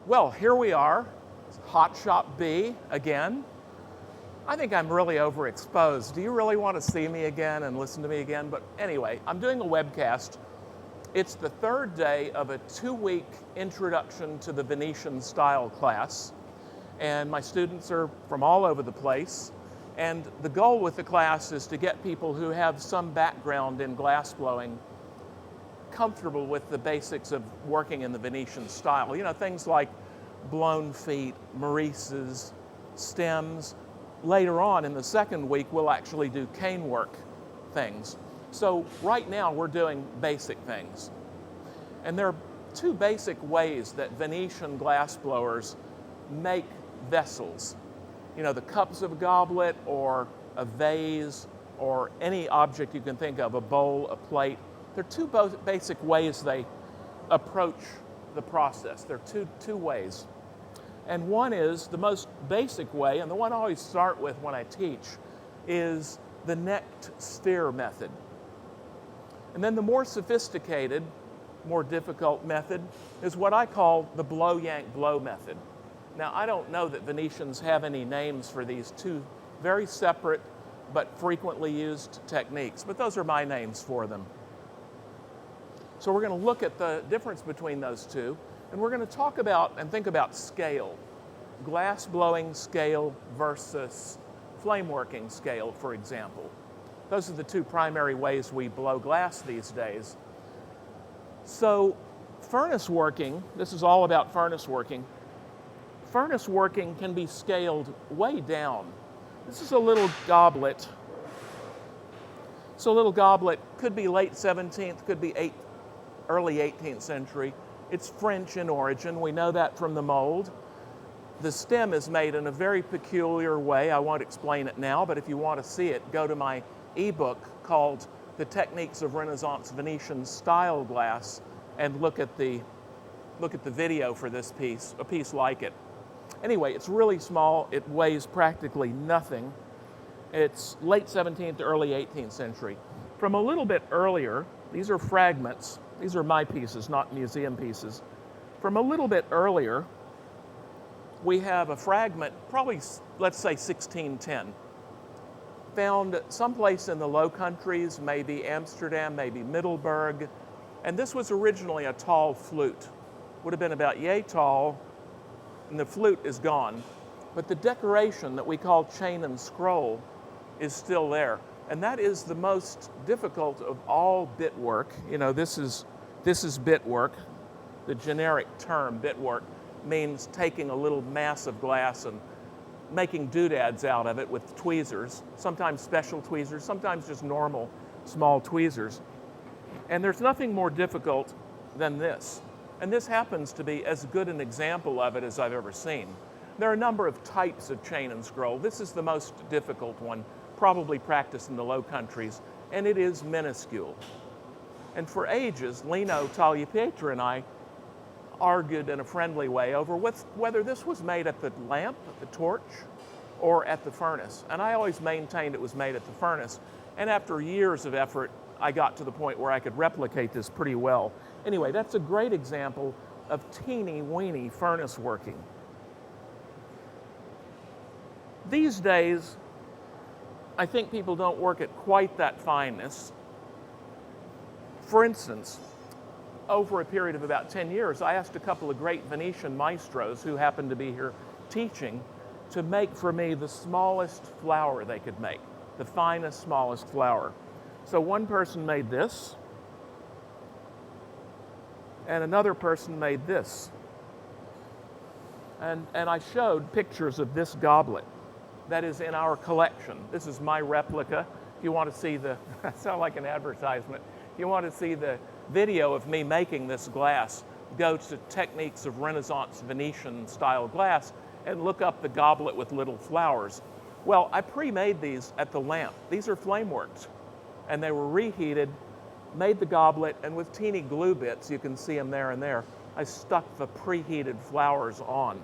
Well, here we are, Hot Shop B again. I think I'm really overexposed. Do you really want to see me again and listen to me again? But anyway, I'm doing a webcast. It's the third day of a 2-week introduction to the Venetian style class. And my students are from all over the place. And the goal with the class is to get people who have some background in glass blowing comfortable with the basics of working in the Venetian style. You know, things like blown feet, marises, stems. Later on in the second week, we'll actually do cane work things. So right now we're doing basic things. And there are two basic ways that Venetian glass blowers make vessels. You know, the cups of a goblet or a vase or any object you can think of, a bowl, a plate. There are two basic ways they approach the process. There are two ways. And one is the most basic way, and the one I always start with when I teach, is the necked sphere method. And then the more sophisticated, more difficult method is what I call the blow, yank, blow method. Now, I don't know that Venetians have any names for these two very separate but frequently used techniques, but those are my names for them. So we're going to look at the difference between those two, and we're going to talk about and think about scale. Glass blowing scale versus flame working scale, for example. Those are the two primary ways we blow glass these days. So furnace working, this is all about furnace working. Furnace working can be scaled way down. This is a little goblet. So a little goblet could be late 17th, could be early 18th century. It's French in origin. We know that from the mold. The stem is made in a very peculiar way. I won't explain it now, but if you want to see it, go to my ebook called The Techniques of Renaissance Venetian Style Glass and look at the video for this piece, a piece like it. Anyway, it's really small. It weighs practically nothing. It's late 17th to early 18th century. From a little bit earlier, these are fragments. These are my pieces, not museum pieces. From a little bit earlier, we have a fragment, probably, let's say 1610, found someplace in the Low Countries, maybe Amsterdam, maybe Middelburg. And this was originally a tall flute. Would have been about yay tall, and the flute is gone. But the decoration that we call chain and scroll is still there. And that is the most difficult of all bit work. You know, this is bit work. The generic term, bit work, means taking a little mass of glass and making doodads out of it with tweezers, sometimes special tweezers, sometimes just normal small tweezers. And there's nothing more difficult than this. And this happens to be as good an example of it as I've ever seen. There are a number of types of chain and scroll. This is the most difficult one, probably practiced in the Low Countries, and it is minuscule. And for ages, Lino Tagliapietra and I argued in a friendly way over whether this was made at the lamp, at the torch, or at the furnace. And I always maintained it was made at the furnace. And after years of effort, I got to the point where I could replicate this pretty well. Anyway, that's a great example of teeny-weeny furnace working. These days, I think people don't work at quite that fineness. For instance, over a period of about 10 years, I asked a couple of great Venetian maestros who happened to be here teaching to make for me the smallest flower they could make, the finest, smallest flower. So one person made this, and another person made this. And I showed pictures of this goblet that is in our collection. This is my replica. If you want to see I sound like an advertisement. If you want to see the video of me making this glass, go to Techniques of Renaissance Venetian style glass and look up the goblet with little flowers. Well, I pre-made these at the lamp. These are flame worked, and they were reheated, made the goblet, and with teeny glue bits, you can see them there and there, I stuck the preheated flowers on.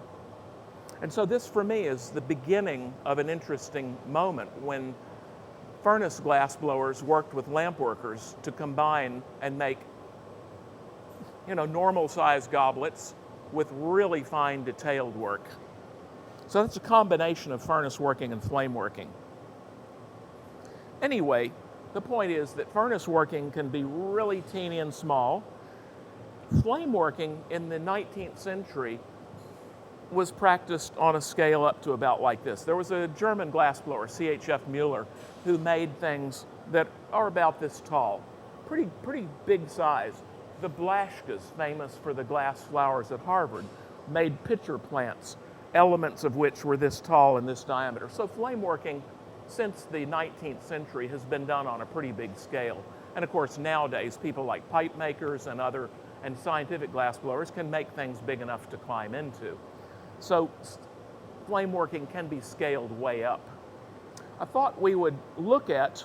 And so this for me is the beginning of an interesting moment when furnace glass blowers worked with lamp workers to combine and make, normal size goblets with really fine detailed work. So that's a combination of furnace working and flame working. Anyway, the point is that furnace working can be really teeny and small. Flame working in the 19th century was practiced on a scale up to about like this. There was a German glassblower, CHF Mueller, who made things that are about this tall, pretty big size. The Blaschkas, famous for the glass flowers at Harvard, made pitcher plants, elements of which were this tall and this diameter. So flame working since the 19th century has been done on a pretty big scale. And of course nowadays people like pipe makers and scientific glassblowers can make things big enough to climb into. So flame working can be scaled way up. I thought we would look at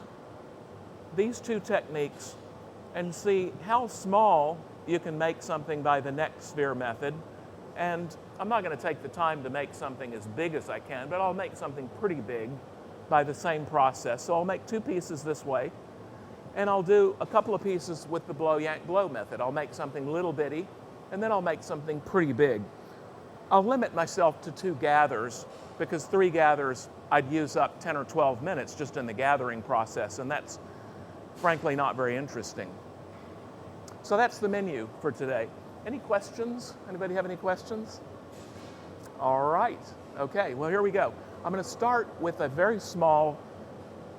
these two techniques and see how small you can make something by the neck sphere method. And I'm not going to take the time to make something as big as I can, but I'll make something pretty big by the same process. So I'll make two pieces this way, and I'll do a couple of pieces with the blow, yank, blow method. I'll make something little bitty, and then I'll make something pretty big. I'll limit myself to 2 gathers, because 3 gathers I'd use up 10 or 12 minutes just in the gathering process, and that's frankly not very interesting. So that's the menu for today. Any questions? Anybody have any questions? All right. Okay, well, here we go. I'm going to start with a very small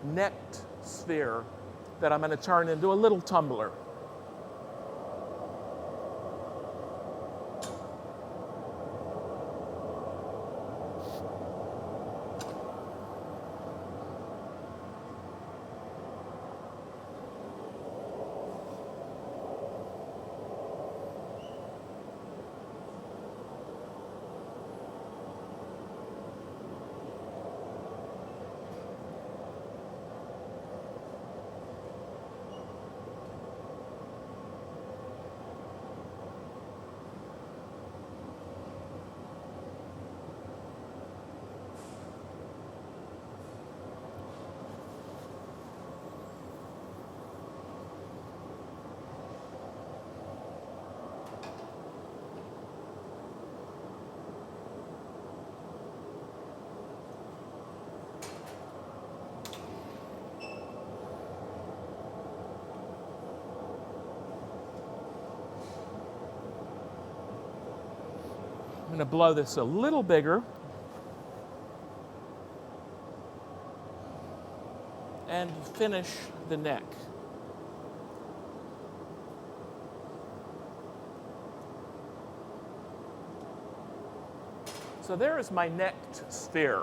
necked sphere that I'm going to turn into a little tumbler. I'm going to blow this a little bigger and finish the neck. So there is my necked sphere.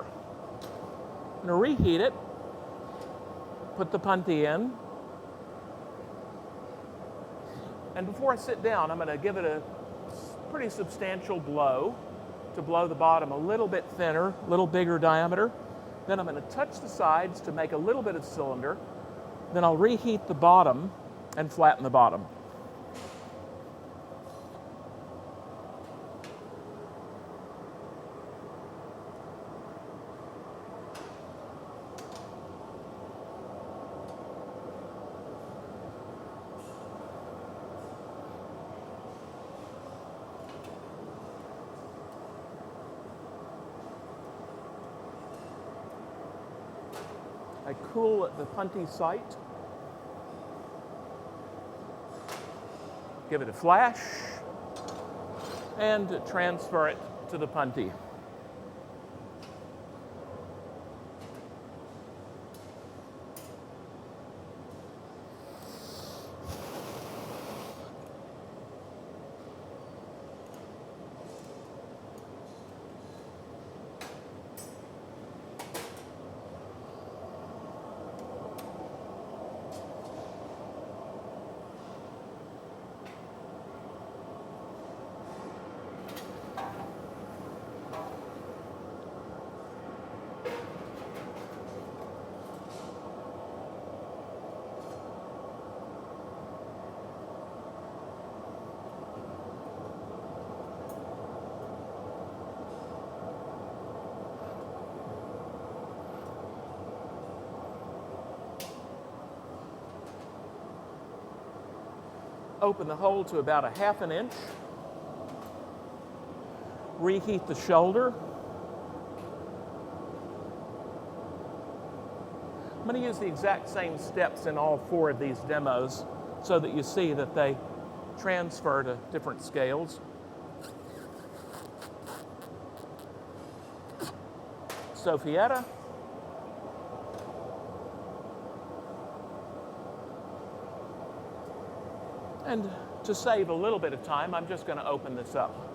I'm going to reheat it, put the punty in, and before I sit down, I'm going to give it a pretty substantial blow to blow the bottom a little bit thinner, a little bigger diameter. Then I'm going to touch the sides to make a little bit of cylinder. Then I'll reheat the bottom and flatten the bottom. I cool at the punty site, give it a flash, and transfer it to the punty. Open the hole to about 1/2 inch. reheat the shoulder. I'm going to use the exact same steps in all 4 of these demos so that you see that they transfer to different scales. Soffietta. And to save a little bit of time, I'm just going to open this up.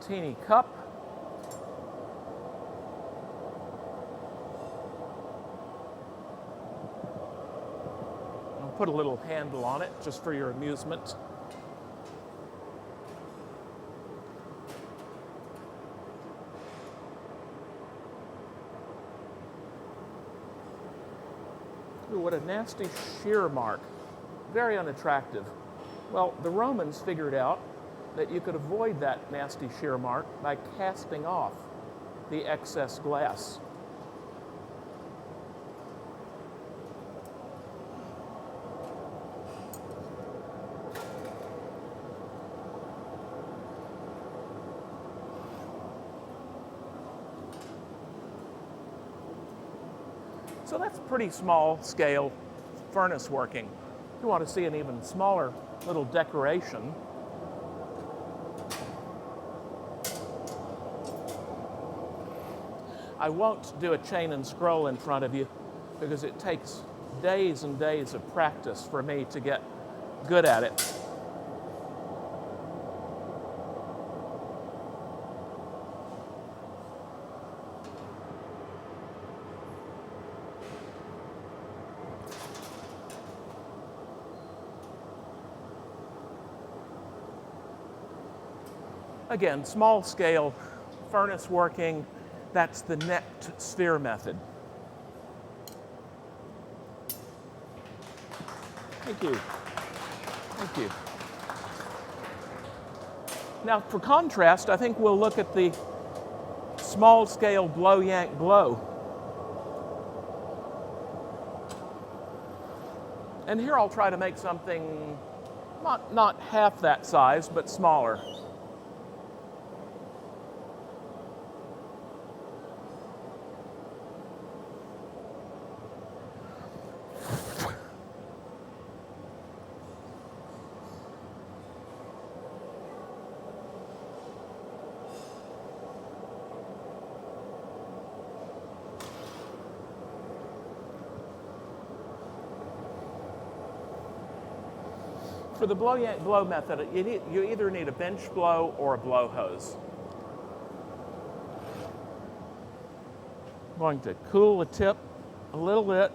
Teeny cup. I'll put a little handle on it just for your amusement. Ooh, what a nasty shear mark. Very unattractive. Well, the Romans figured out that you could avoid that nasty shear mark by casting off the excess glass. So that's pretty small scale furnace working. If you want to see an even smaller little decoration, I won't do a chain and scroll in front of you because it takes days and days of practice for me to get good at it. Again, small scale furnace working. That's the necked sphere method. Thank you. Thank you. Now, for contrast, I think we'll look at the small scale blow, yank, blow. And here I'll try to make something not half that size, but smaller. For the blow, yank, blow method, you either need a bench blow or a blow hose. I'm going to cool the tip a little bit.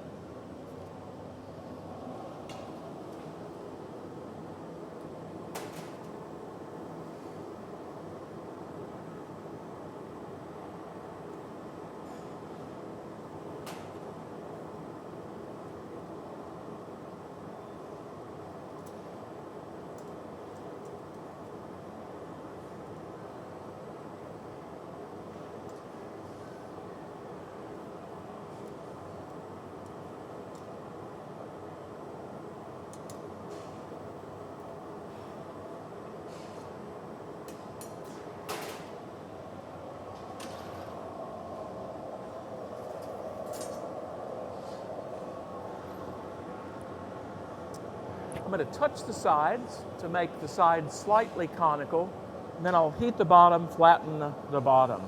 I'm going to touch the sides to make the sides slightly conical, and then I'll heat the bottom, flatten the bottom.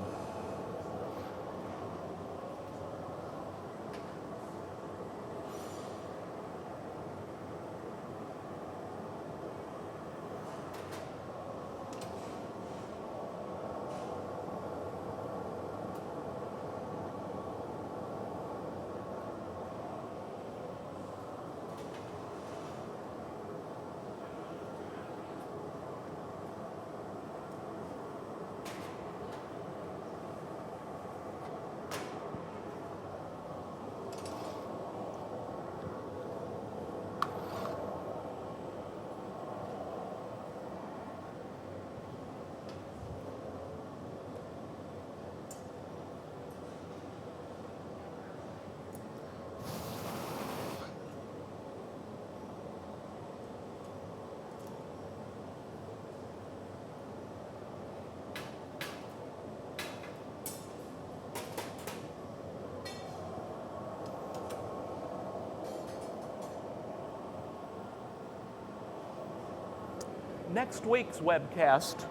Next week's webcast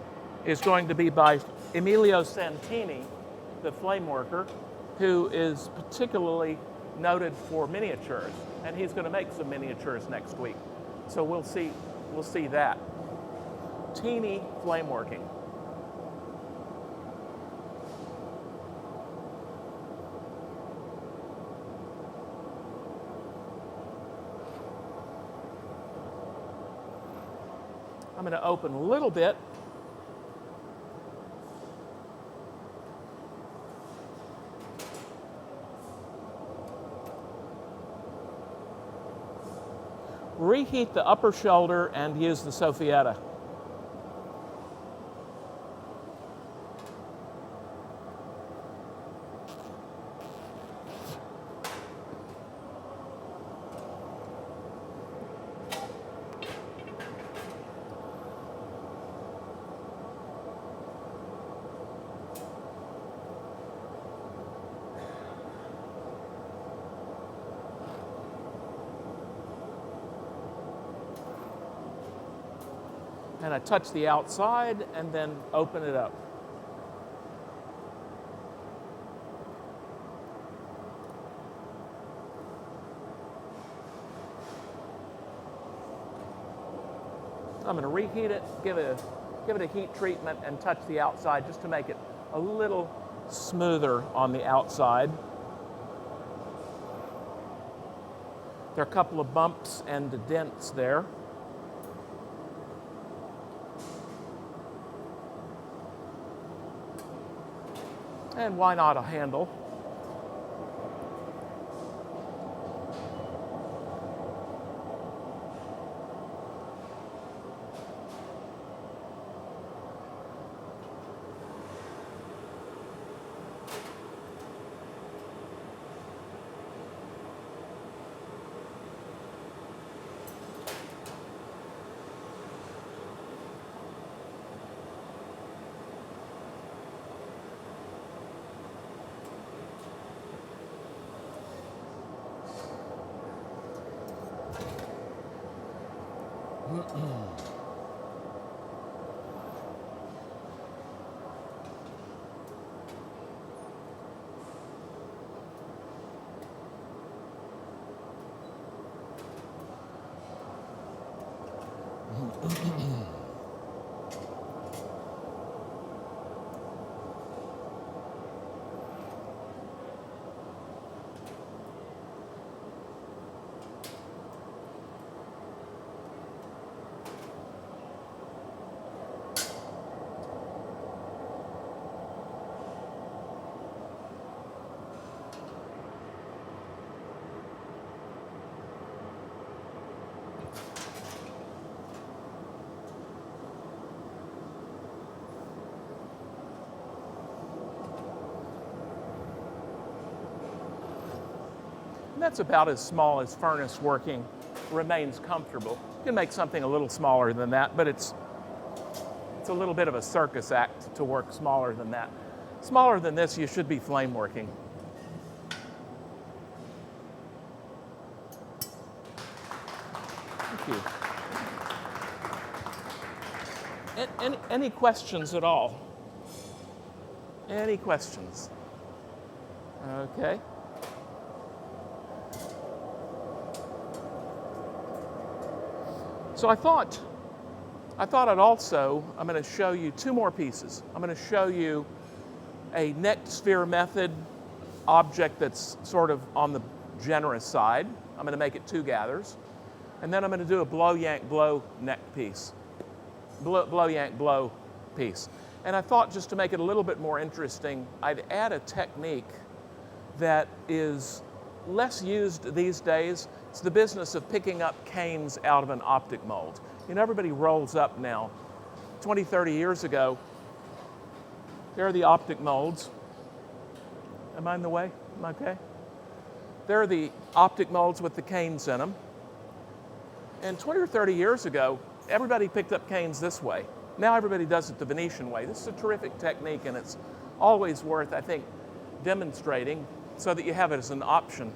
is going to be by Emilio Santini, the flame worker, who is particularly noted for miniatures, and he's going to make some miniatures next week. So we'll see that. Teeny flame working. I'm going to open a little bit. Reheat the upper shoulder and use the soffietta. And I touch the outside and then open it up. I'm going to reheat it, give it a heat treatment, and touch the outside just to make it a little smoother on the outside. There are a couple of bumps and dents there. And why not a handle? That's about as small as furnace working remains comfortable. You can make something a little smaller than that, but it's a little bit of a circus act to work smaller than that. Smaller than this, you should be flame working. Thank you. Any questions at all? Any questions? Okay. So I thought I'm going to show you two more pieces. I'm going to show you a necked sphere method object that's sort of on the generous side. I'm going to make it two gathers. And then I'm going to do a blow, yank, blow neck piece. Blow, yank, blow piece. And I thought just to make it a little bit more interesting, I'd add a technique that is less used these days. It's the business of picking up canes out of an optic mold. You know, everybody rolls up now. 20, 30 years ago, there are the optic molds. Am I in the way? Am I okay? There are the optic molds with the canes in them. And 20 or 30 years ago, everybody picked up canes this way. Now everybody does it the Venetian way. This is a terrific technique, and it's always worth, I think, demonstrating so that you have it as an option.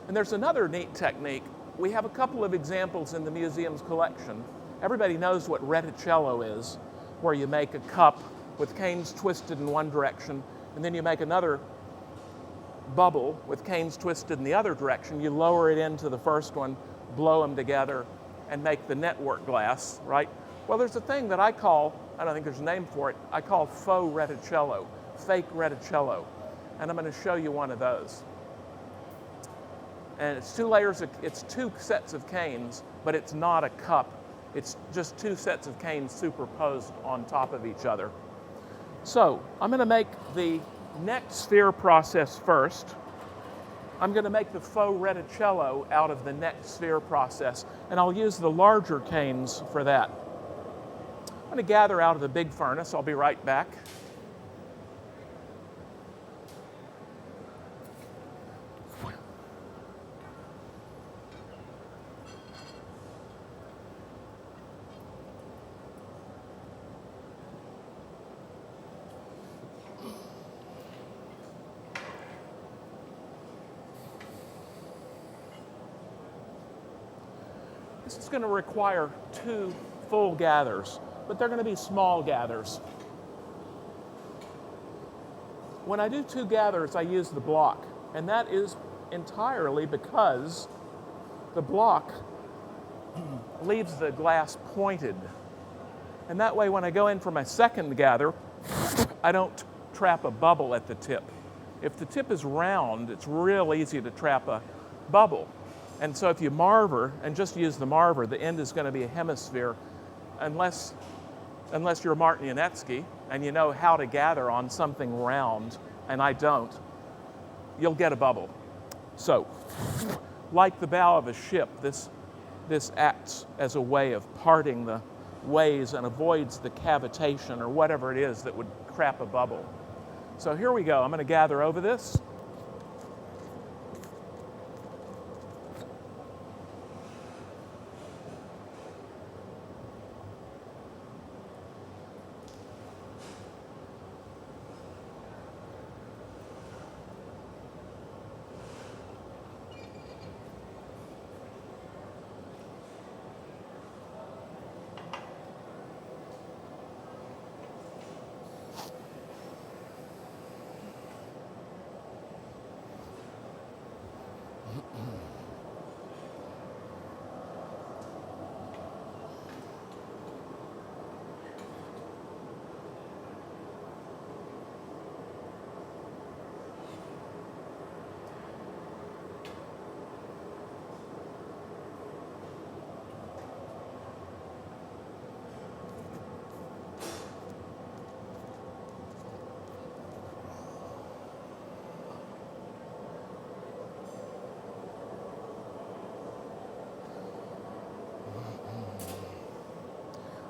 And there's another neat technique. We have a couple of examples in the museum's collection, Everybody knows what Reticello is, where you make a cup with canes twisted in one direction, and then you make another bubble with canes twisted in the other direction. You lower it into the first one, blow them together, and make the network glass, right? Well, there's a thing that I call, I don't think there's a name for it, I call Faux Reticello, fake Reticello. And I'm going to show you one of those. And it's it's two sets of canes, but it's not a cup. It's just two sets of canes superposed on top of each other. So I'm going to make the neck sphere process first. I'm going to make the Faux Reticello out of the neck sphere process, and I'll use the larger canes for that. I'm going to gather out of the big furnace. I'll be right back. This is going to require 2 full gathers, but they're going to be small gathers. When I do 2 gathers, I use the block, and that is entirely because the block leaves the glass pointed. And that way, when I go in for my second gather, I don't trap a bubble at the tip. If the tip is round, it's real easy to trap a bubble. And so if you marver, and just use the marver, the end is going to be a hemisphere, unless you're Martin Yanetsky and you know how to gather on something round, and I don't, you'll get a bubble. So, like the bow of a ship, this acts as a way of parting the ways and avoids the cavitation or whatever it is that would trap a bubble. So here we go. I'm going to gather over this.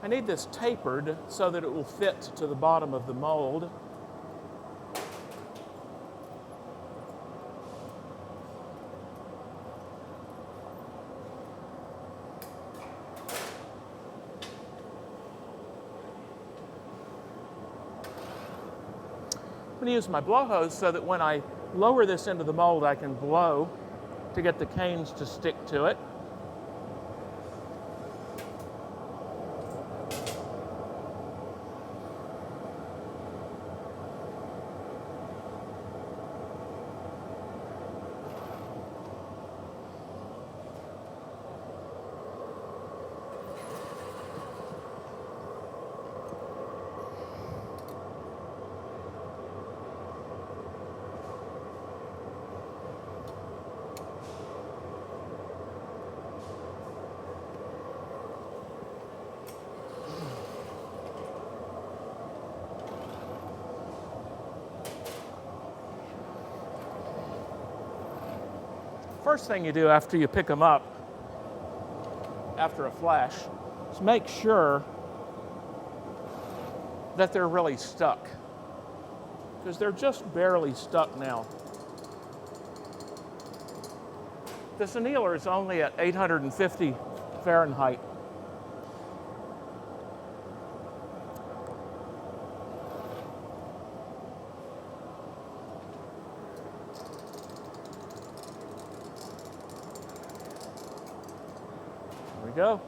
I need this tapered so that it will fit to the bottom of the mold. I'm going to use my blow hose so that when I lower this into the mold, I can blow to get the canes to stick to it. First thing you do after you pick them up, after a flash, is make sure that they're really stuck, because they're just barely stuck now. This annealer is only at 850 Fahrenheit. There we go.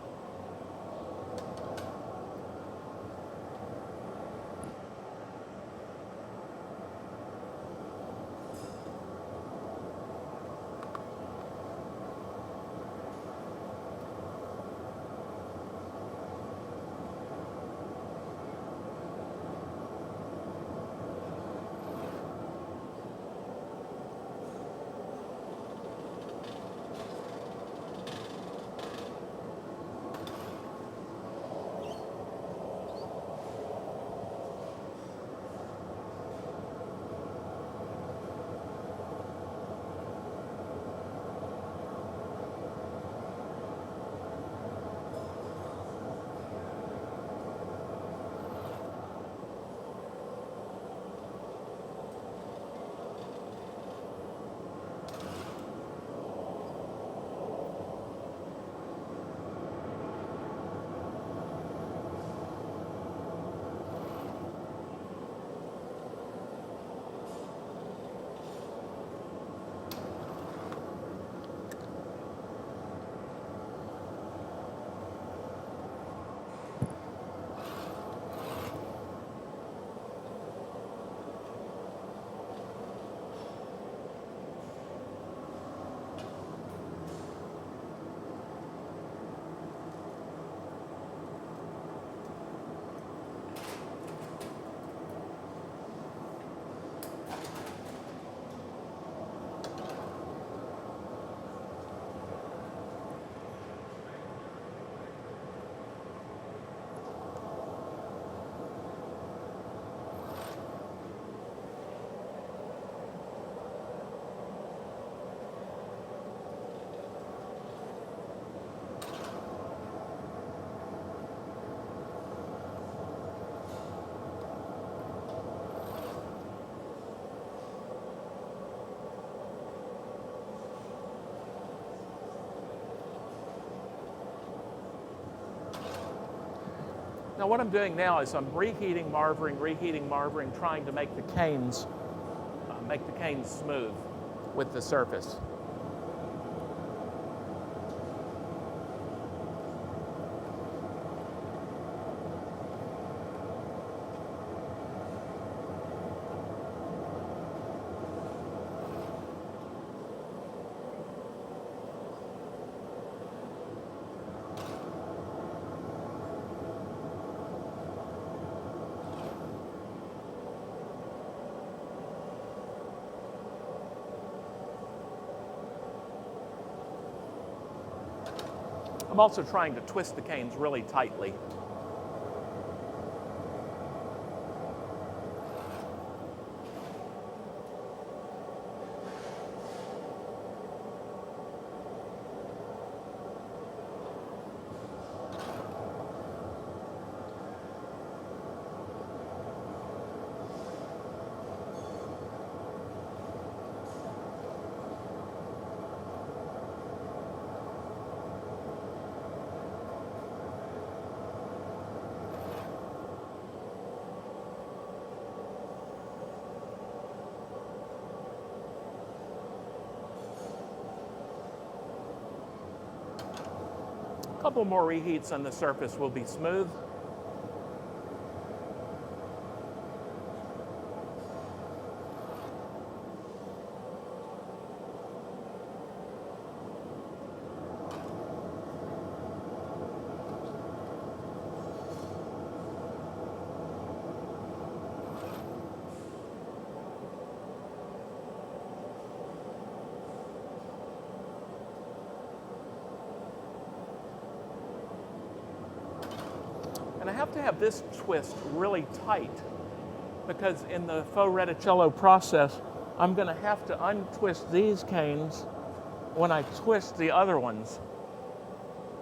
Now what I'm doing now is I'm reheating, marvering, trying to make the canes smooth with the surface. I'm also trying to twist the canes really tightly. A couple more reheats and the surface will be smooth. And I have to have this twist really tight because in the Faux Reticello process, I'm going to have to untwist these canes when I twist the other ones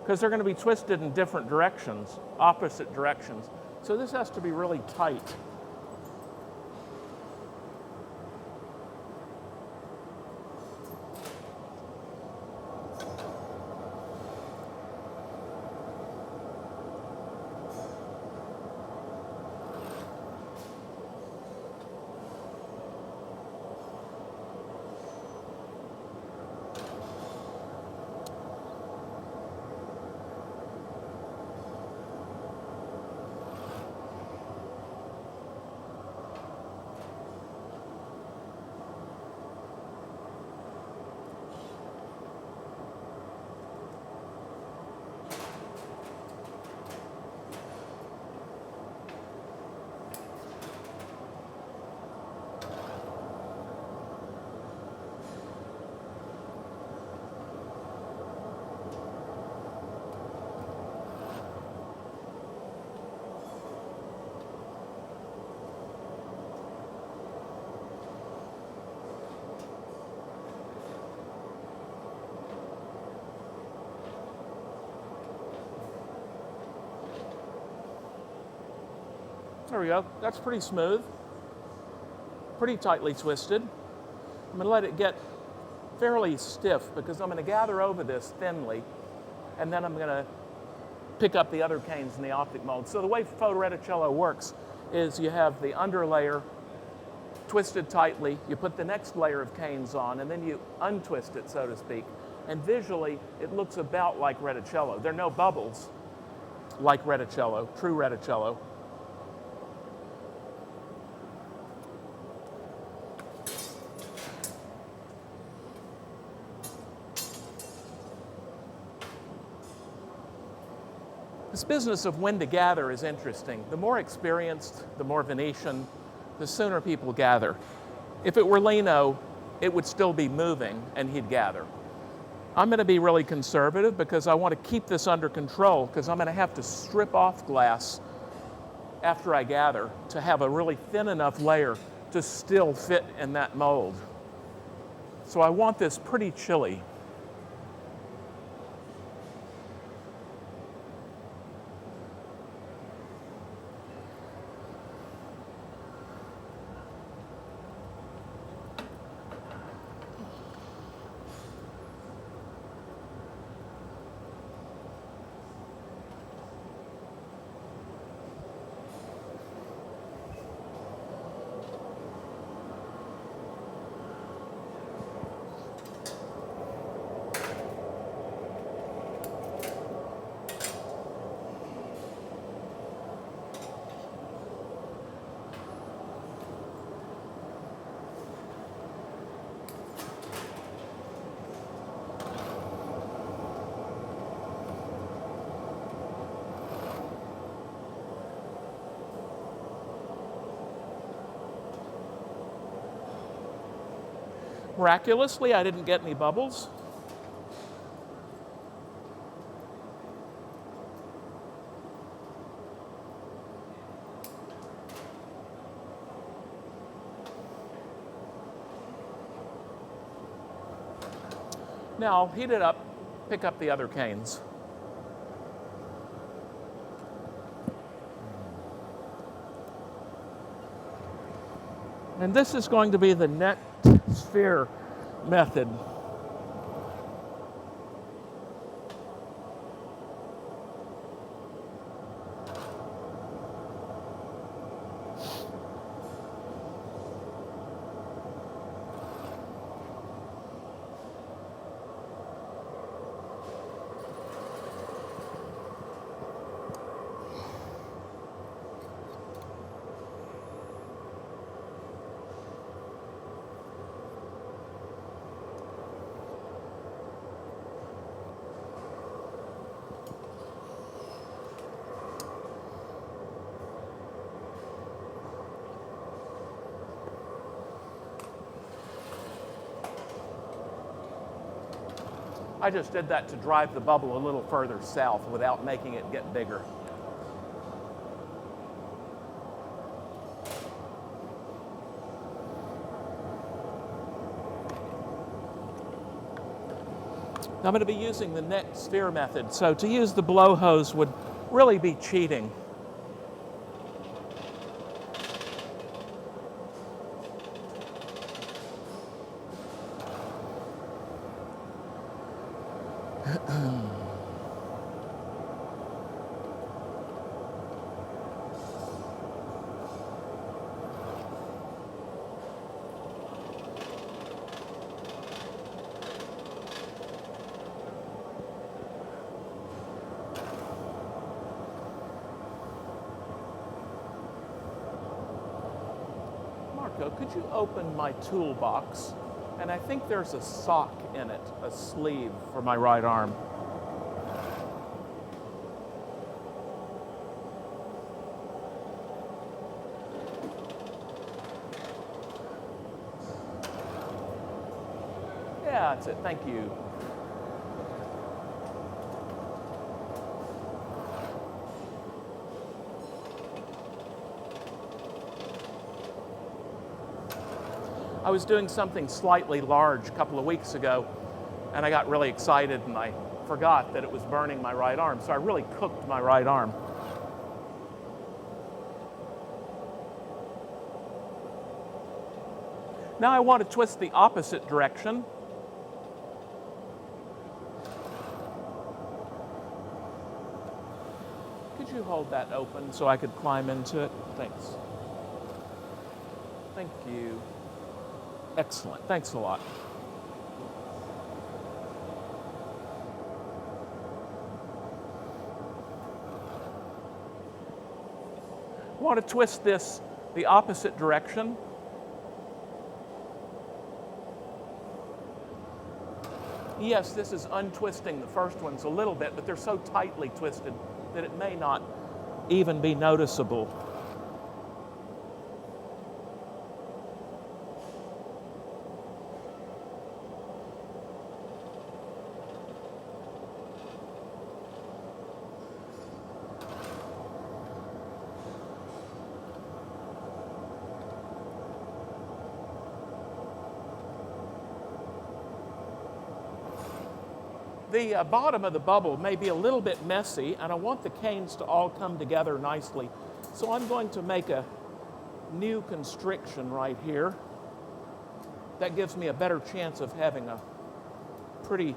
because they're going to be twisted in different directions, opposite directions. So this has to be really tight. There we go. That's pretty smooth, pretty tightly twisted. I'm going to let it get fairly stiff because I'm going to gather over this thinly, and then I'm going to pick up the other canes in the optic mold. So the way Faux Reticello works is you have the underlayer twisted tightly, you put the next layer of canes on, and then you untwist it, so to speak. And visually, it looks about like Reticello. There are no bubbles like Reticello, true Reticello. This business of when to gather is interesting. The more experienced, the more Venetian, the sooner people gather. If it were Lino, it would still be moving and he'd gather. I'm going to be really conservative because I want to keep this under control because I'm going to have to strip off glass after I gather to have a really thin enough layer to still fit in that mold. So I want this pretty chilly. Miraculously, I didn't get any bubbles. Now, I'll heat it up, pick up the other canes. And this is going to be the net sphere method. I just did that to drive the bubble a little further south without making it get bigger. I'm going to be using the net sphere method, so to use the blow hose would really be cheating. Could you open my toolbox? And I think there's a sock in it, a sleeve for my right arm. Yeah, that's it. Thank you. I was doing something slightly large a couple of weeks ago, and I got really excited, and I forgot that it was burning my right arm, so I really cooked my right arm. Now I want to twist the opposite direction. Could you hold that open so I could climb into it? Thanks. Thank you. Excellent. Thanks a lot. I want to twist this the opposite direction. Yes, this is untwisting the first ones a little bit, but they're so tightly twisted that it may not even be noticeable. The bottom of the bubble may be a little bit messy, and I want the canes to all come together nicely. So I'm going to make a new constriction right here. That gives me a better chance of having a pretty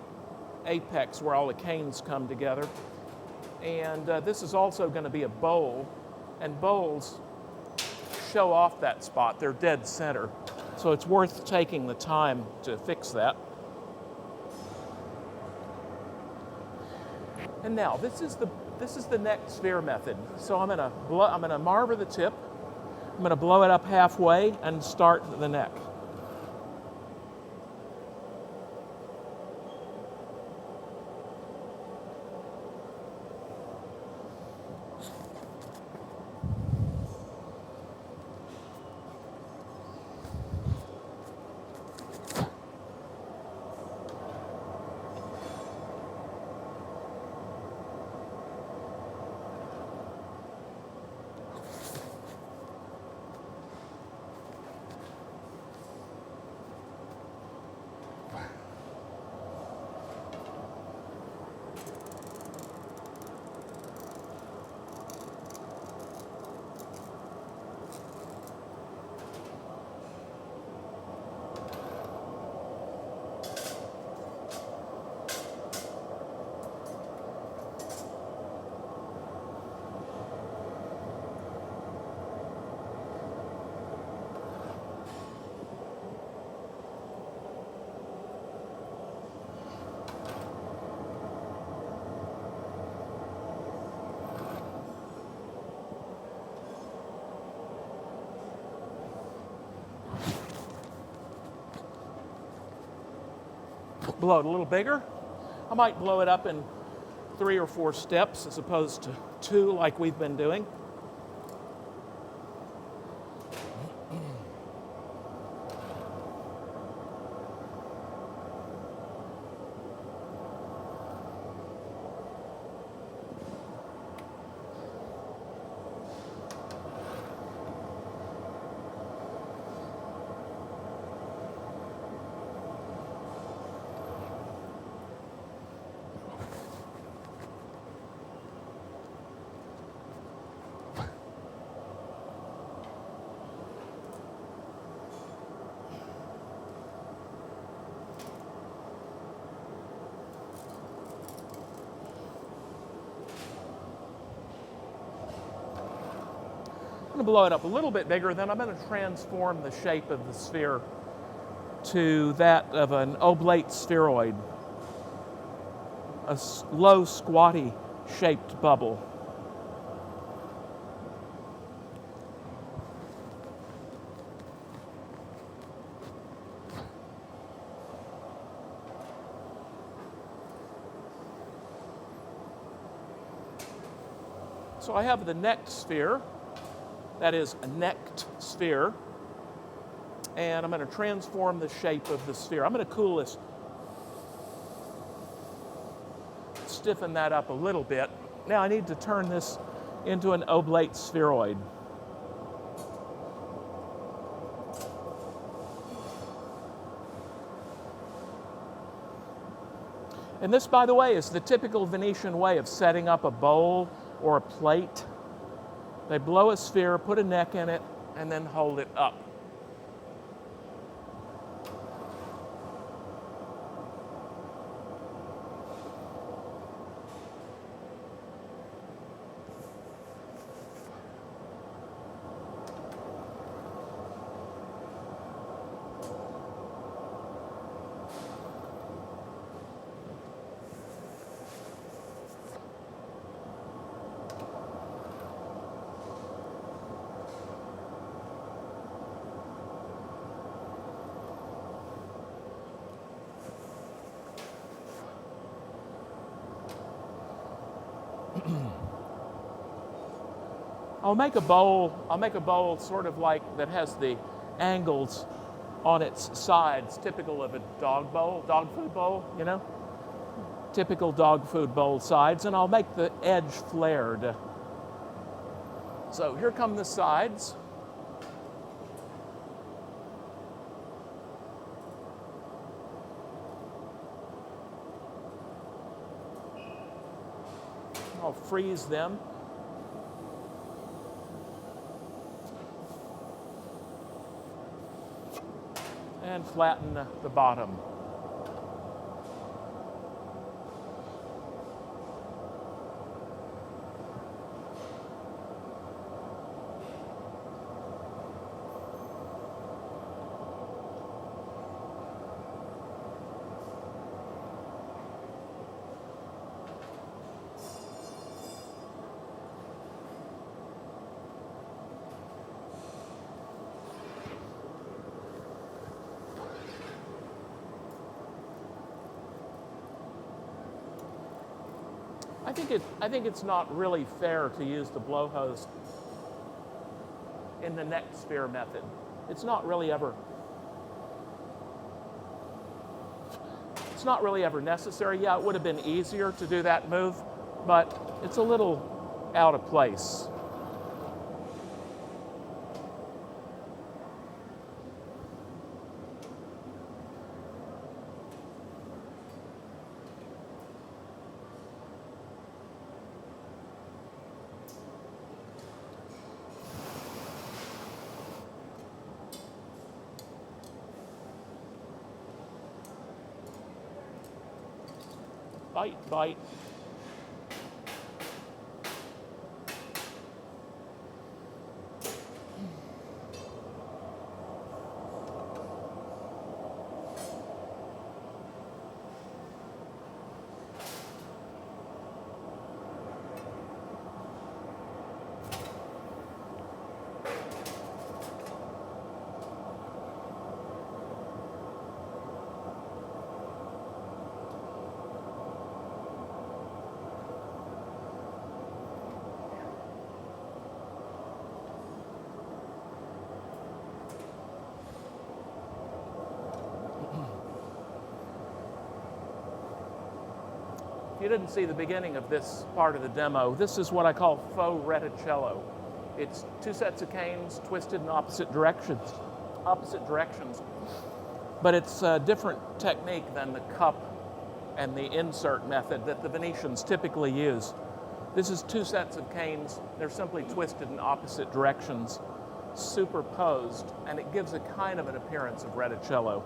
apex where all the canes come together. And this is also going to be a bowl, and bowls show off that spot. They're dead center. So it's worth taking the time to fix that. And now this is the neck sphere method. So I'm gonna marver the tip. I'm gonna blow it up halfway and start the neck. blow it a little bigger. I might blow it up in 3 or 4 steps as opposed to 2 like we've been doing. I'm going to blow it up a little bit bigger, then I'm going to transform the shape of the sphere to that of an oblate spheroid, a low, squatty shaped bubble. So I have the necked sphere. That is a necked sphere. And I'm going to transform the shape of the sphere. I'm going to cool this, stiffen that up a little bit. Now I need to turn this into an oblate spheroid. And this, by the way, is the typical Venetian way of setting up a bowl or a plate. They blow a sphere, put a neck in it, and then hold it up. I'll make a bowl sort of like that has the angles on its sides, typical of a dog food bowl, you know? Typical dog food bowl sides, and I'll make the edge flared. So here come the sides. I'll freeze them. And flatten the bottom. I think it's not really fair to use the blow hose in the necked sphere method. It's not really ever necessary. Yeah, it would have been easier to do that move, but it's a little out of place. Bite, bite. you didn't see the beginning of this part of the demo, this is what I call Faux Reticello. It's two sets of canes twisted in opposite directions, but it's a different technique than the cup and the insert method that the Venetians typically use. This is two sets of canes. They're simply twisted in opposite directions, superposed, and it gives a kind of an appearance of Reticello.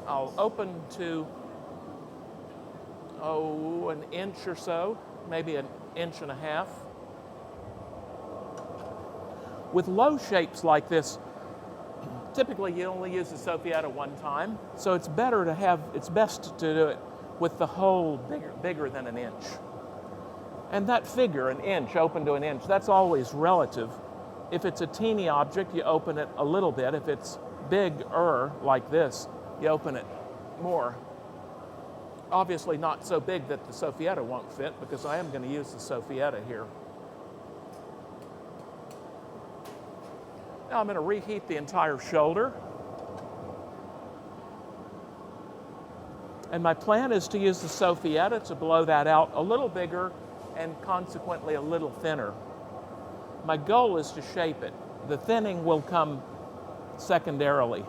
I'll open to, an inch or so, maybe an inch and a half. With low shapes like this, typically you only use the soffietta one time, so it's best to do it with the hole bigger than an inch. And that figure, an inch, open to an inch, that's always relative. If it's a teeny object, you open it a little bit. If it's bigger, like this, you open it more. Obviously not so big that the soffietta won't fit, because I am going to use the soffietta here. Now I'm going to reheat the entire shoulder. And my plan is to use the soffietta to blow that out a little bigger and consequently a little thinner. My goal is to shape it. The thinning will come secondarily.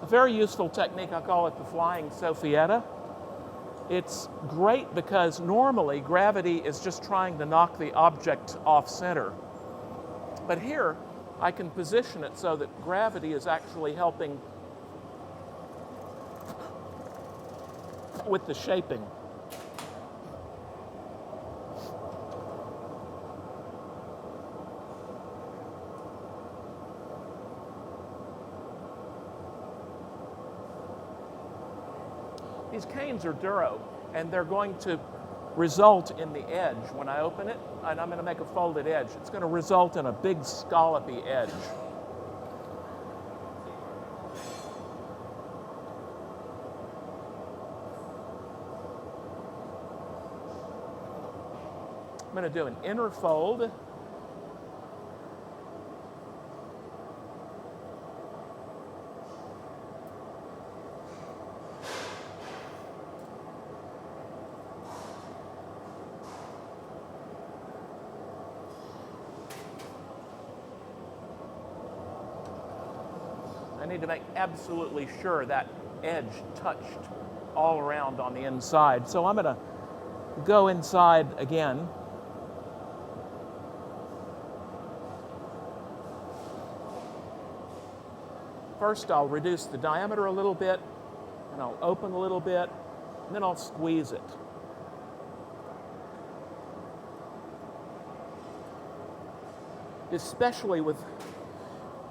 A very useful technique, I call it the flying soffietta. It's great because normally gravity is just trying to knock the object off center. But here, I can position it so that gravity is actually helping with the shaping. These canes are duro, and they're going to result in the edge when I open it, and I'm going to make a folded edge. It's going to result in a big scallopy edge. I'm going to do an inner fold. I need to make absolutely sure that edge touched all around on the inside. So I'm going to go inside again. First, I'll reduce the diameter a little bit, and I'll open a little bit, and then I'll squeeze it. Especially with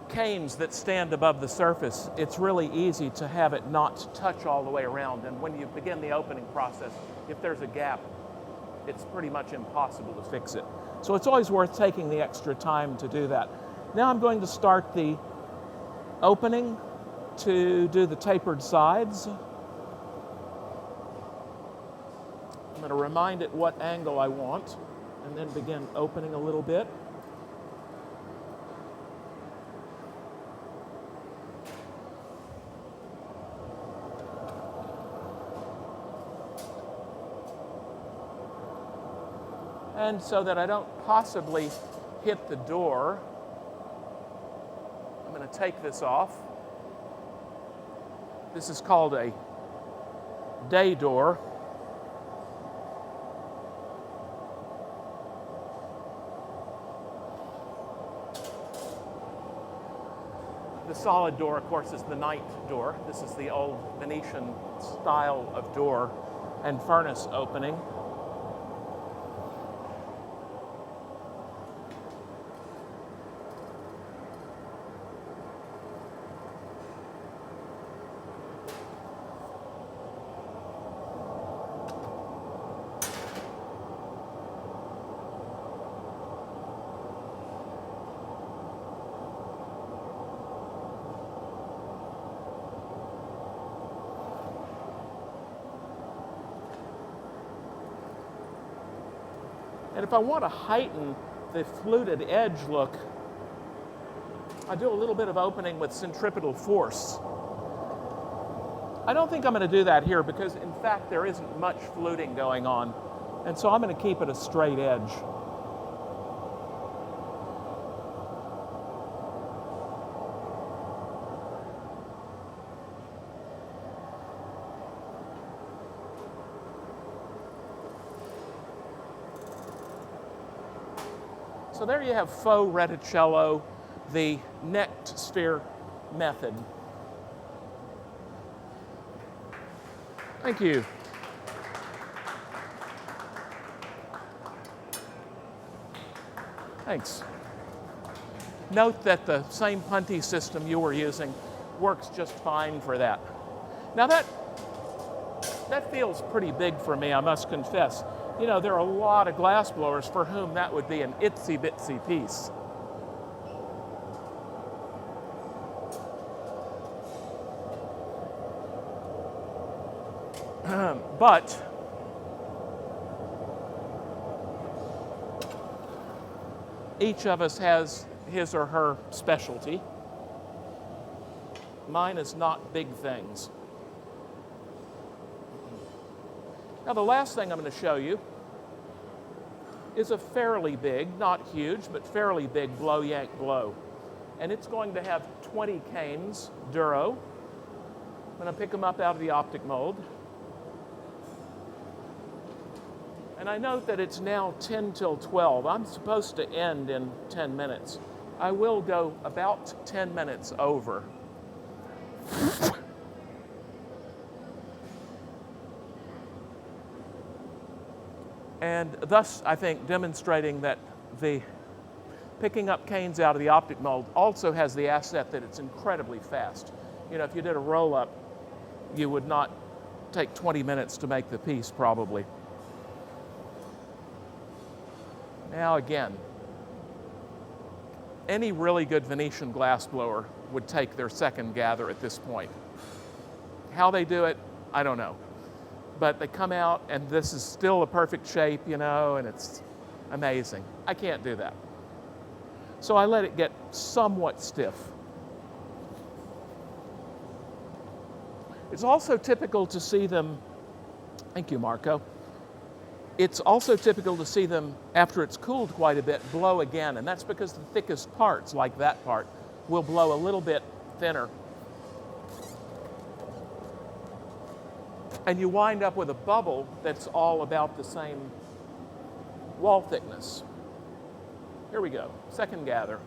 canes that stand above the surface, it's really easy to have it not touch all the way around. And when you begin the opening process, if there's a gap, it's pretty much impossible to fix it. So it's always worth taking the extra time to do that. Now I'm going to start the opening to do the tapered sides. I'm going to remind it what angle I want, and then begin opening a little bit. And so that I don't possibly hit the door, I'm going to take this off. This is called a day door. The solid door, of course, is the night door. This is the old Venetian style of door and furnace opening. And if I want to heighten the fluted edge look, I do a little bit of opening with centripetal force. I don't think I'm going to do that here because, in fact, there isn't much fluting going on. And so I'm going to keep it a straight edge. So there you have Faux Reticello, the necked sphere method. Thank you. Thanks. Note that the same puntee system you were using works just fine for that. Now that feels pretty big for me, I must confess. You know, there are a lot of glassblowers for whom that would be an itsy-bitsy piece. But each of us has his or her specialty. Mine is not big things. Now, the last thing I'm going to show you is a fairly big, not huge, but fairly big blow-yank blow. And it's going to have 20 canes, Duro. I'm going to pick them up out of the optic mold. And I note that it's now 10 till 12. I'm supposed to end in 10 minutes. I will go about 10 minutes over. And thus, I think, demonstrating that the picking up canes out of the optic mold also has the asset that it's incredibly fast. You know, if you did a roll-up, you would not take 20 minutes to make the piece, probably. Now again, any really good Venetian glassblower would take their second gather at this point. How they do it, I don't know. But they come out and this is still a perfect shape, you know, and it's amazing. I can't do that. So I let it get somewhat stiff. It's also typical to see them, thank you, Marco. It's also typical to see them, after it's cooled quite a bit, blow again. And that's because the thickest parts, like that part, will blow a little bit thinner. And you wind up with a bubble that's all about the same wall thickness. Here we go, second gather.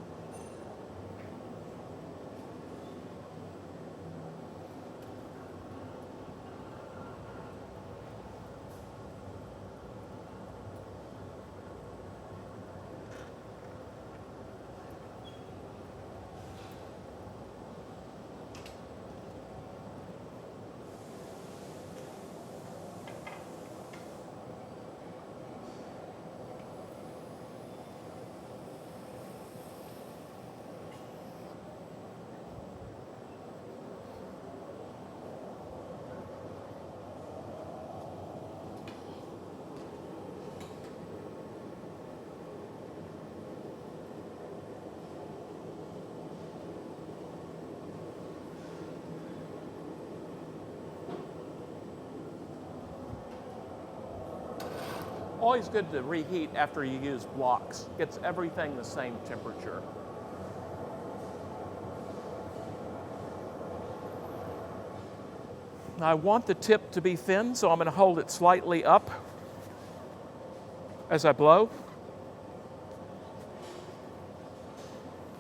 Always good to reheat after you use blocks. Gets everything the same temperature. Now I want the tip to be thin, so I'm going to hold it slightly up as I blow.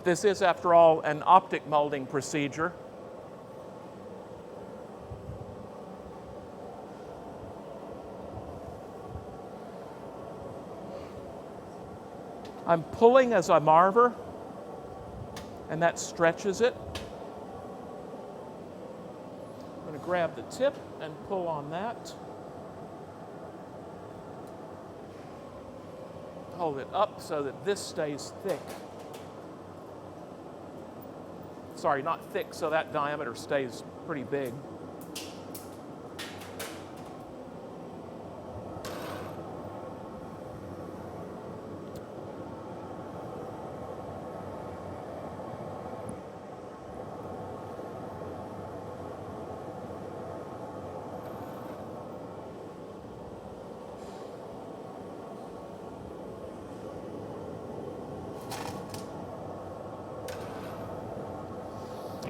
This is, after all, an optic molding procedure. I'm pulling as I marver, and that stretches it. I'm going to grab the tip and pull on that. Hold it up so that this stays thick. Sorry, not thick, so that diameter stays pretty big.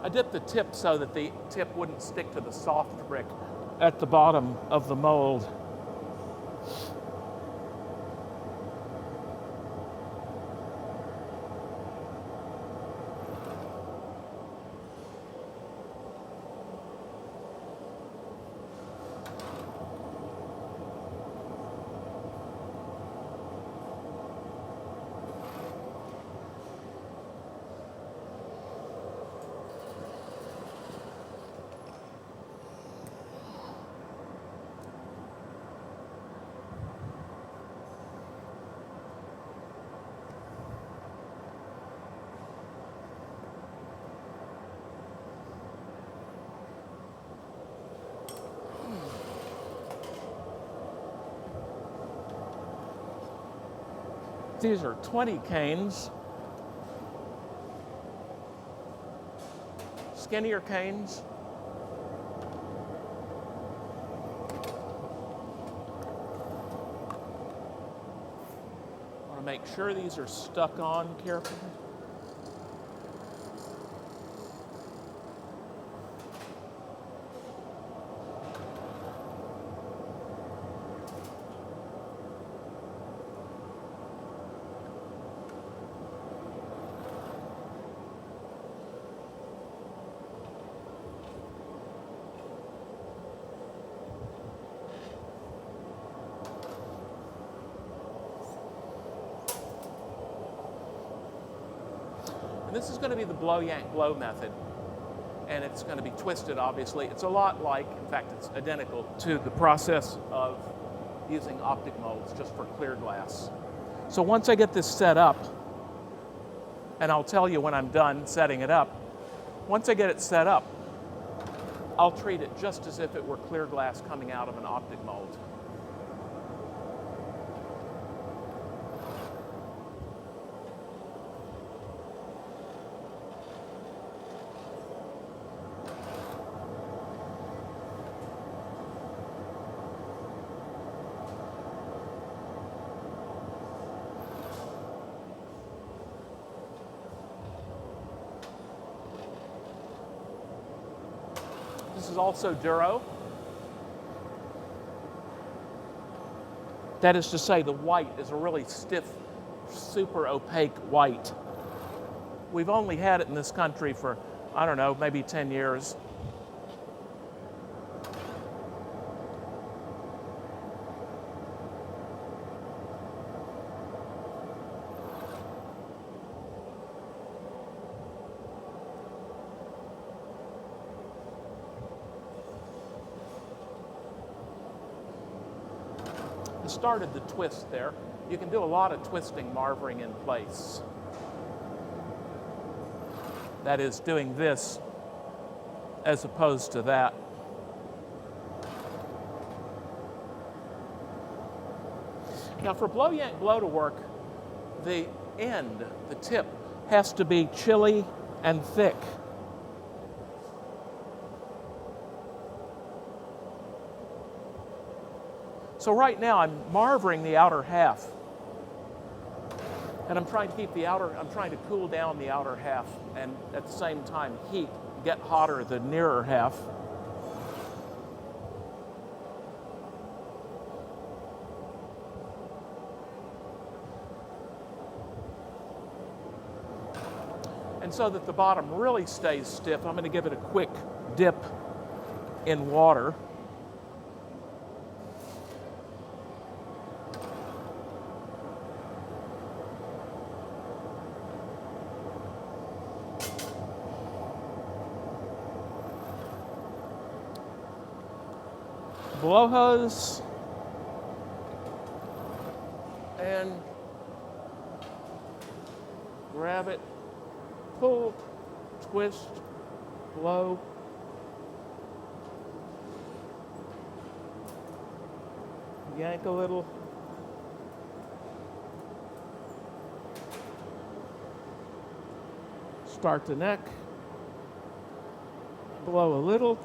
I dipped the tip so that the tip wouldn't stick to the soft brick at the bottom of the mold. These are 20 canes, skinnier canes. I want to make sure these are stuck on carefully. This is going to be the blow, yank, blow method, and it's going to be twisted, obviously. It's a lot like, in fact, it's identical to the process of using optic molds just for clear glass. So once I get this set up, and I'll tell you when I'm done setting it up, once I get it set up, I'll treat it just as if it were clear glass coming out of an optic mold. This is also Duro. That is to say, the white is a really stiff, super opaque white. We've only had it in this country for, I don't know, maybe 10 years. Started the twist there. You can do a lot of twisting marvering in place. That is, doing this as opposed to that. Now for blow, yank, blow to work, the end, the tip, has to be chilly and thick. So right now I'm marvering the outer half, and I'm trying to cool down the outer half, and at the same time get hotter the nearer half. And so that the bottom really stays stiff, I'm going to give it a quick dip in water. Blow hose, and grab it, pull, twist, blow. Yank a little. Start the neck, blow a little.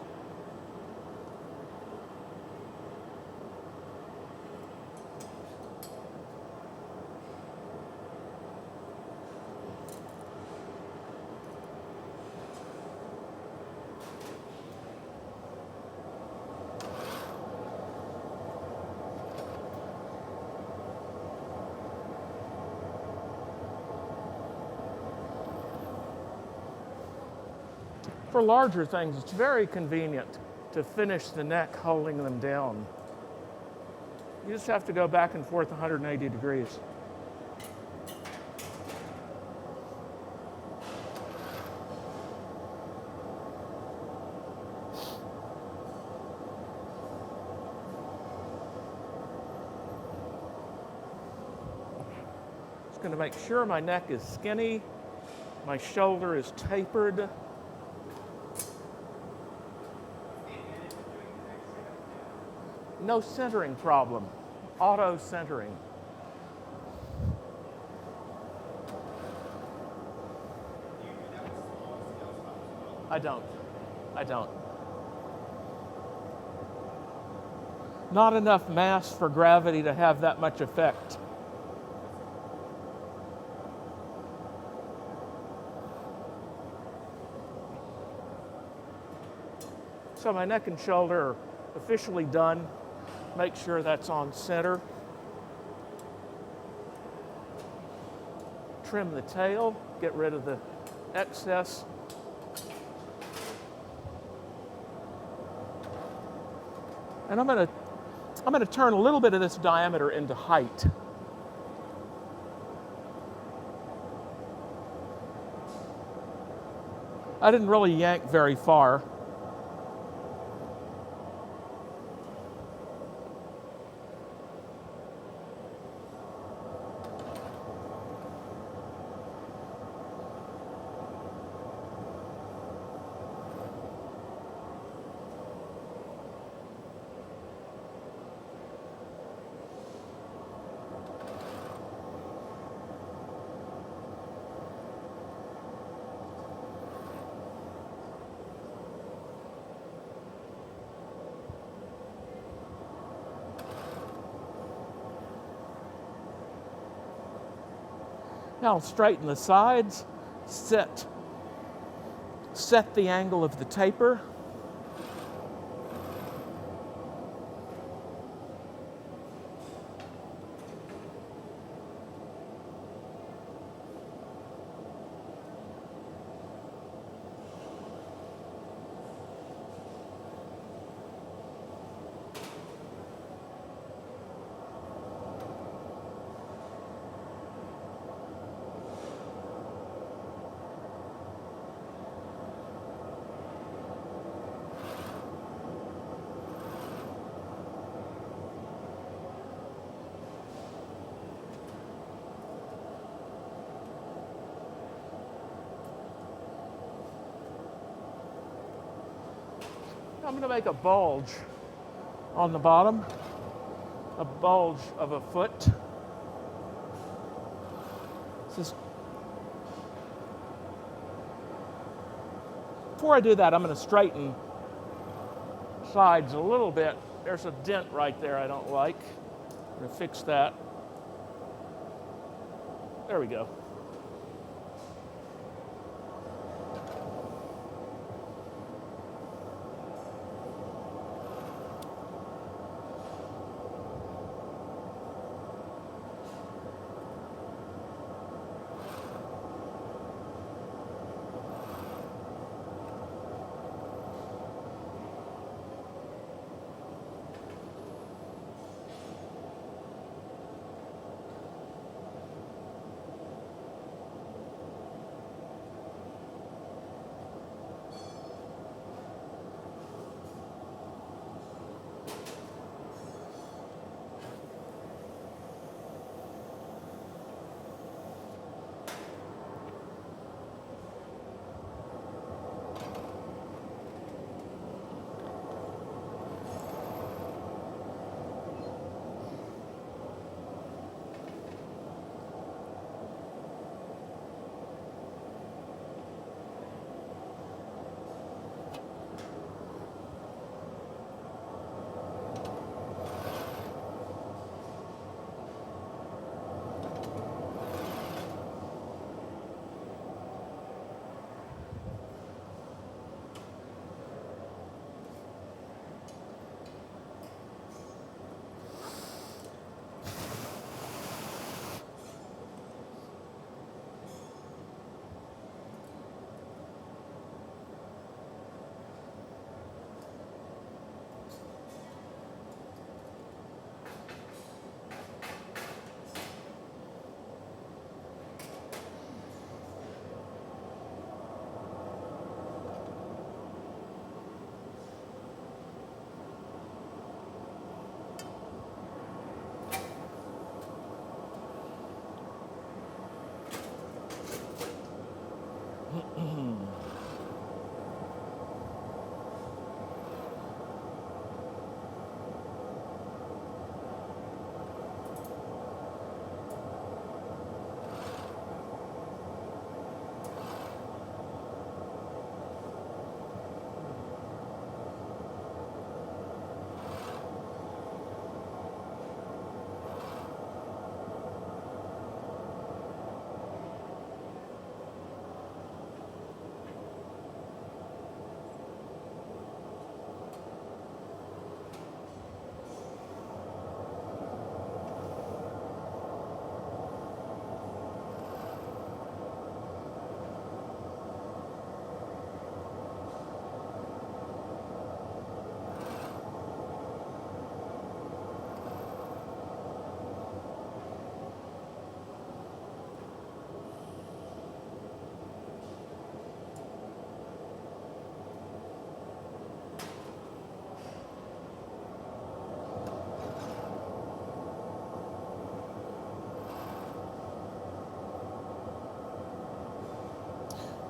For larger things, it's very convenient to finish the neck holding them down. You just have to go back and forth 180 degrees. Just going to make sure my neck is skinny, my shoulder is tapered. No centering problem, auto centering. I don't. Not enough mass for gravity to have that much effect. So my neck and shoulder are officially done. Make sure that's on center. Trim the tail, get rid of the excess. And I'm going to turn a little bit of this diameter into height. I didn't really yank very far. Now I'll straighten the sides, set the angle of the taper. I'm going to make a bulge on the bottom, a bulge of a foot. Before I do that, I'm going to straighten sides a little bit. There's a dent right there I don't like. I'm going to fix that. There we go.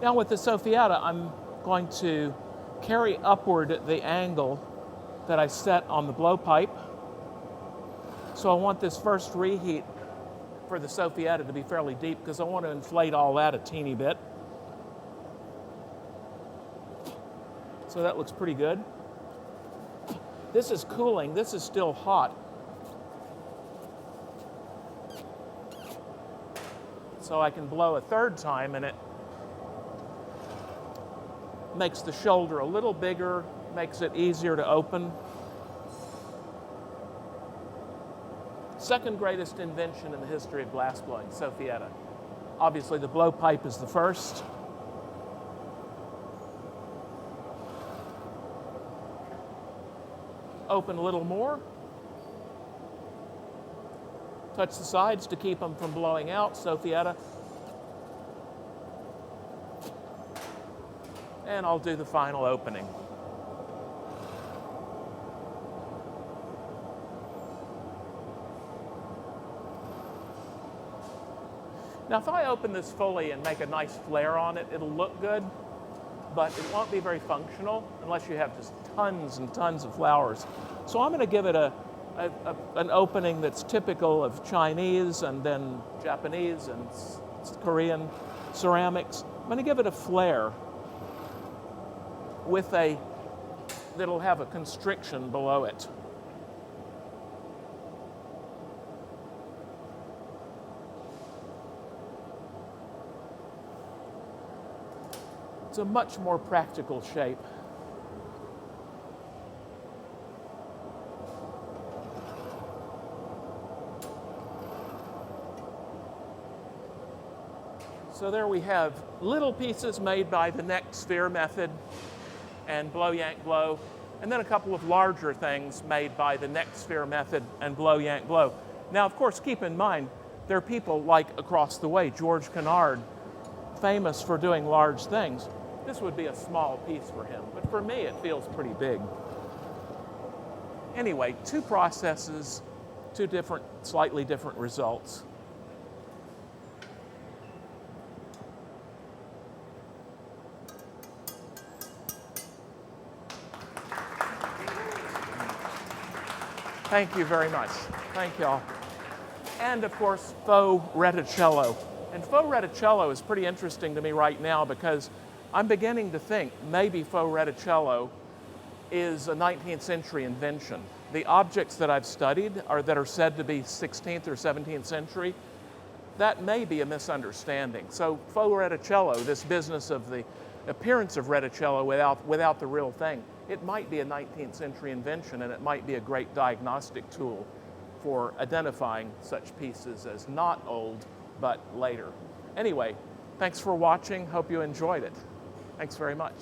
Now with the Soffietta, I'm going to carry upward the angle that I set on the blowpipe. So I want this first reheat for the Soffietta to be fairly deep because I want to inflate all that a teeny bit. So that looks pretty good. This is cooling, this is still hot. So I can blow a third time and it makes the shoulder a little bigger, makes it easier to open. Second greatest invention in the history of glassblowing, Soffietta. Obviously the blowpipe is the first. Open a little more. Touch the sides to keep them from blowing out, Soffietta. And I'll do the final opening. Now if I open this fully and make a nice flare on it, it'll look good, but it won't be very functional unless you have just tons and tons of flowers. So I'm going to give it an opening that's typical of Chinese and then Japanese and Korean ceramics. I'm going to give it a flare with that'll have a constriction below it. It's a much more practical shape. So there we have little pieces made by the neck sphere method and blow, yank, blow, and then a couple of larger things made by the neck sphere method and blow, yank, blow. Now, of course, keep in mind, there are people like across the way, George Kennard, famous for doing large things. This would be a small piece for him, but for me, it feels pretty big. Anyway, two processes, two different, slightly different results. Thank you very much. Thank y'all. And of course, Faux Reticello. And Faux Reticello is pretty interesting to me right now because I'm beginning to think maybe Faux Reticello is a 19th century invention. The objects that I've studied that are said to be 16th or 17th century, that may be a misunderstanding. So Faux Reticello, this business of the appearance of Reticello without the real thing, it might be a 19th century invention and it might be a great diagnostic tool for identifying such pieces as not old, but later. Anyway, thanks for watching. Hope you enjoyed it. Thanks very much.